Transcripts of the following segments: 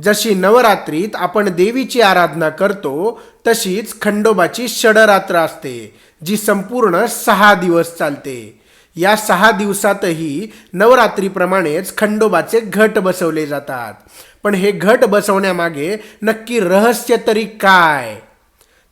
जशी नवरात्रीत आपण देवीची आराधना करतो तशीच खंडोबाची षडरात्र असते, जी संपूर्ण 6 दिवस चालते. या 6 दिवसातही नवरात्रीप्रमाणेच खंडोबाचे घट बसवले जातात. पण हे घट बसवण्यामागे नक्की रहस्य तरी काय?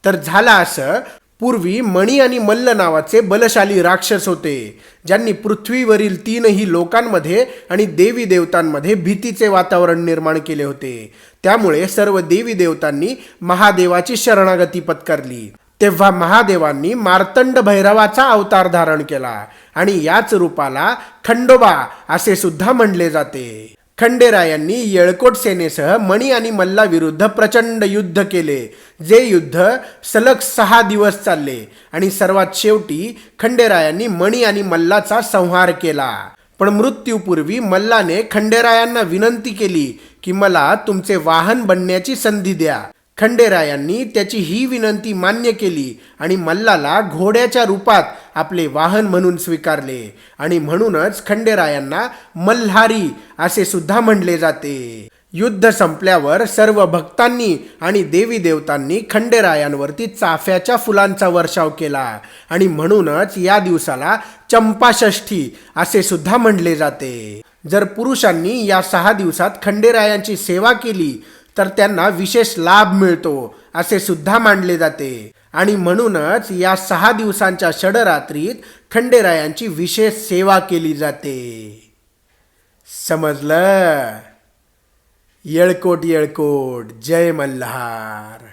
तर झालं असं, पूर्वी मणी आणि मल्ल नावाचे बलशाली राक्षस होते, ज्यांनी पृथ्वीवरील 3ही लोकांमध्ये आणि देवी देवतांमध्ये भीतीचे वातावरण निर्माण केले होते. त्यामुळे सर्व देवी देवतांनी महादेवाची शरणागती पत्करली. तेव्हा महादेवांनी मार्तंड भैरवाचा अवतार धारण केला आणि याच रूपाला खंडोबा असे सुद्धा म्हणले जाते. खंडेरायांनी येळकोट सेनेसह मणी आणि मल्लाविरुद्ध प्रचंड युद्ध केले, जे युद्ध सलग 6 दिवस चालले आणि सर्वात शेवटी खंडेरायांनी मणी आणि मल्लाचा संहार केला. पण मृत्यूपूर्वी मल्लाने खंडेरायांना विनंती केली की मला तुमचे वाहन बनण्याची संधी द्या. खंडेरायांनी त्याची ही विनंती मान्य केली आणि मल्लाला घोड्याच्या रूपात आपले वाहन म्हणून स्वीकारले आणि म्हणूनच खंडेरायांना मल्हारी असे सुद्धा म्हणले जाते. युद्ध संपल्यावर सर्व भक्तांनी आणि देवी देवतांनी खंडेरायांवरती चाफ्याच्या फुलांचा वर्षाव केला आणि म्हणूनच या दिवसाला चंपाषष्ठी असे सुद्धा म्हणले जाते. जर पुरुषांनी या 6 दिवसात खंडेरायांची सेवा केली तर त्यांना विशेष लाभ मिळतो असे सुद्धा मानले जाते आणि म्हणूनच या 6 दिवसांच्या षडरात्रीत खंडेरायांची विशेष सेवा केली जाते. समजलं? येळकोट येळकोट, जय मल्हार.